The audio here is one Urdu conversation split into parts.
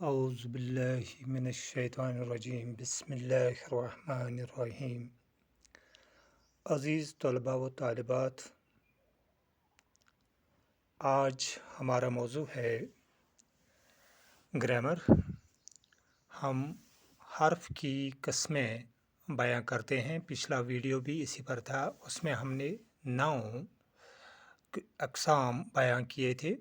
اعوذ باللہ من الشیطان الرجیم بسم اللہ الرحمن الرحیم۔ عزیز طلباء و طالبات، آج ہمارا موضوع ہے گرامر۔ ہم حرف کی قسمیں بیان کرتے ہیں۔ پچھلا ویڈیو بھی اسی پر تھا، اس میں ہم نے 9 اقسام بیان کیے تھے،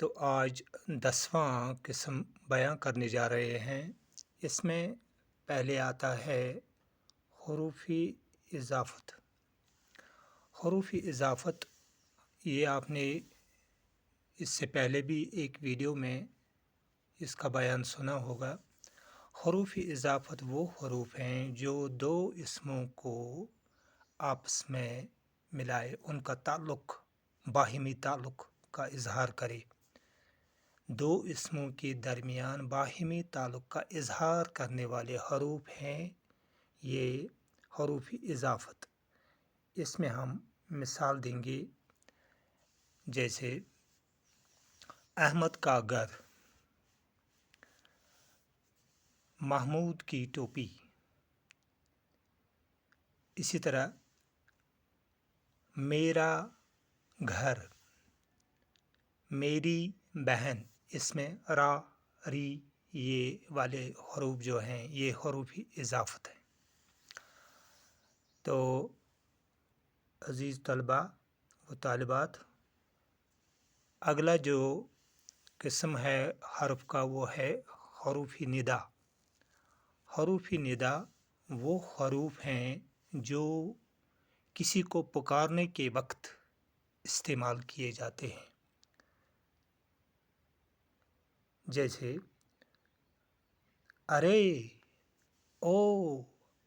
تو آج 10واں قسم بیان کرنے جا رہے ہیں۔ اس میں پہلے آتا ہے حروفی اضافت۔ حروفی اضافت یہ آپ نے اس سے پہلے بھی ایک ویڈیو میں اس کا بیان سنا ہوگا۔ حروفی اضافت وہ حروف ہیں جو دو اسموں کو آپس میں ملائے، ان کا تعلق، باہمی تعلق کا اظہار کرے۔ دو اسموں کے درمیان باہمی تعلق کا اظہار کرنے والے حروف ہیں یہ حروف اضافت۔ اس میں ہم مثال دیں گے، جیسے احمد کا گھر، محمود کی ٹوپی۔ اسی طرح میرا گھر، میری بہن۔ اس میں را، ری، یہ والے حروف جو ہیں یہ حروف اضافت ہیں۔ تو عزیز طلباء و طالبات، اگلا جو قسم ہے حرف کا وہ ہے حروف ندا۔ حروف ندا وہ حروف ہیں جو کسی کو پکارنے کے وقت استعمال کیے جاتے ہیں، جیسے ارے، او،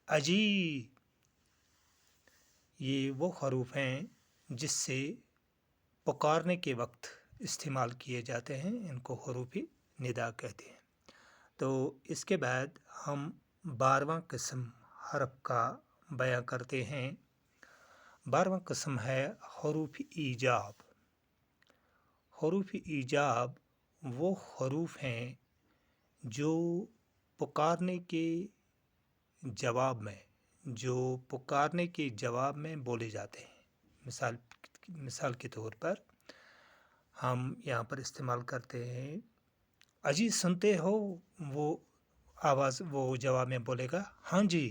اجی۔ یہ وہ حروف ہیں جس سے پکارنے کے وقت استعمال کیے جاتے ہیں، ان کو حروف ندا کہتے ہیں۔ تو اس کے بعد ہم 12واں قسم حرف کا بیان کرتے ہیں۔ 12واں قسم ہے حروف ایجاب۔ حروف ایجاب وہ حروف ہیں جو پکارنے کے جواب میں بولے جاتے ہیں۔ مثال کے طور پر ہم یہاں پر استعمال کرتے ہیں اجی سنتے ہو، وہ آواز وہ جواب میں بولے گا ہاں جی،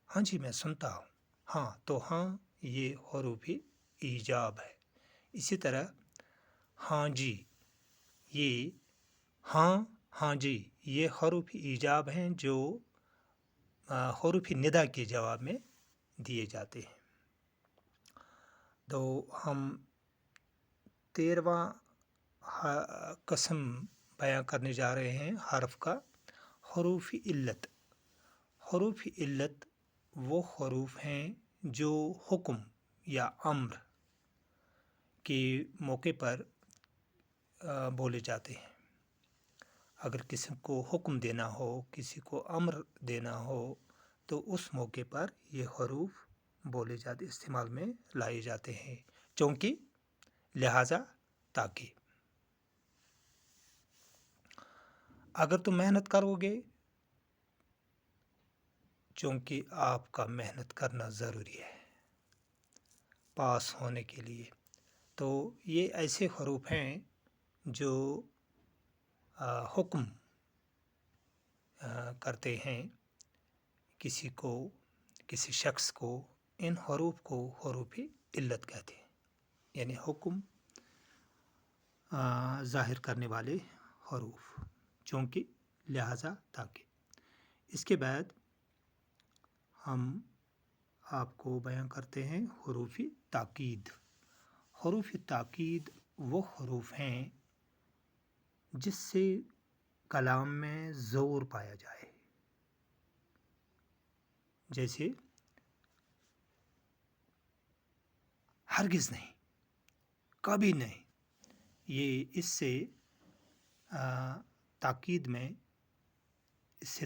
ہاں جی میں سنتا ہوں۔ ہاں، تو ہاں یہ حروف ایجاب ہے۔ اسی طرح ہاں جی، یہ ہاں، ہاں جی، یہ حروف ایجاب ہیں جو حروف ندا کے جواب میں دیے جاتے ہیں۔ تو ہم 13واں قسم بیان کرنے جا رہے ہیں حرف کا، حروف علت۔ حروف علت وہ حروف ہیں جو حکم یا امر کے موقع پر بولے جاتے ہیں۔ اگر کسی کو حکم دینا ہو، کسی کو امر دینا ہو، تو اس موقع پر یہ حروف بولے جاتے، استعمال میں لائے جاتے ہیں، چونکہ لہذا تاکہ اگر تم محنت کرو گے، چونکہ آپ کا محنت کرنا ضروری ہے پاس ہونے کے لیے۔ تو یہ ایسے حروف ہیں جو حکم کرتے ہیں کسی شخص کو۔ ان حروف کو حروف علت کہتے ہیں، یعنی حکم ظاہر کرنے والے حروف، چونکہ لہذا تاکہ۔ اس کے بعد ہم آپ کو بیان کرتے ہیں حروف تاکید۔ حروف تاکید وہ حروف ہیں جس سے کلام میں زور پایا جائے، جیسے ہرگز نہیں، کبھی نہیں۔ یہ اس سے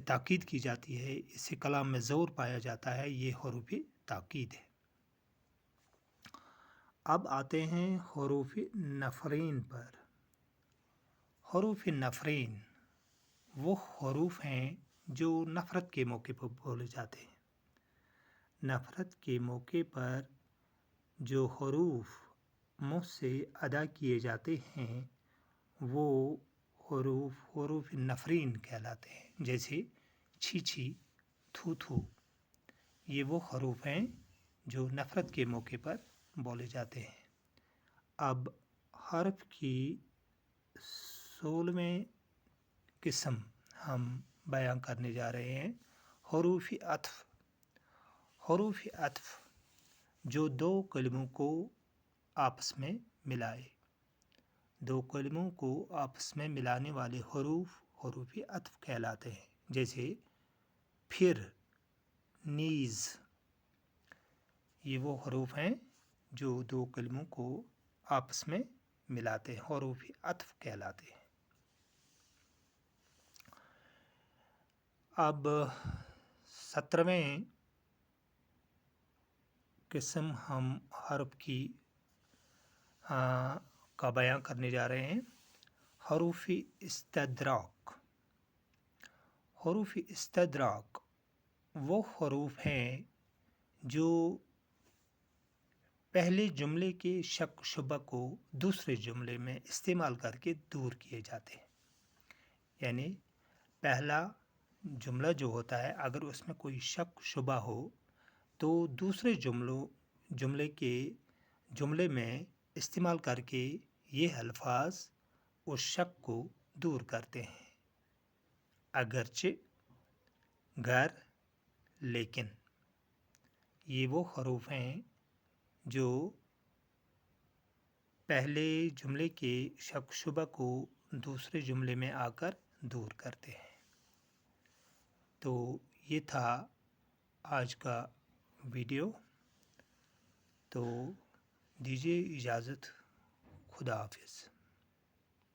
تاکید کی جاتی ہے، اس سے کلام میں زور پایا جاتا ہے، یہ حروف تاکید ہے۔ اب آتے ہیں حروف نفرین پر۔ حروف نفرین وہ حروف ہیں جو نفرت کے موقع پر بولے جاتے ہیں۔ نفرت کے موقع پر جو حروف منہ سے ادا کیے جاتے ہیں وہ حروف نفرین کہلاتے ہیں، جیسے چھی چھی، تھو تھو۔ یہ وہ حروف ہیں جو نفرت کے موقع پر بولے جاتے ہیں۔ اب حرف کی 16ویں قسم ہم بیان کرنے جا رہے ہیں، حروف عطف۔ حروف عطف جو دو کلموں کو آپس میں ملائے، دو کلموں کو آپس میں ملانے والے حروف عطف کہلاتے ہیں، جیسے پھر، نیز۔ یہ وہ حروف ہیں جو دو کلموں کو آپس میں ملاتے ہیں، حروف عطف کہلاتے ہیں۔ اب 17ویں قسم ہم حرف کی کا بیان کرنے جا رہے ہیں، حروف استدراک۔ حروف استدراک وہ حروف ہیں جو پہلے جملے کے شک شبہ کو دوسرے جملے میں استعمال کر کے دور کیے جاتے ہیں۔ یعنی پہلا جملہ جو ہوتا ہے اگر اس میں کوئی شک شبہ ہو تو دوسرے جملے میں استعمال کر کے یہ الفاظ اس شک کو دور کرتے ہیں، اگرچہ، گر، لیکن۔ یہ وہ حروف ہیں جو پہلے جملے کے شک شبہ کو دوسرے جملے میں آ کر دور کرتے ہیں۔ تو یہ تھا آج کا ویڈیو، تو دیجیے اجازت، خدا حافظ۔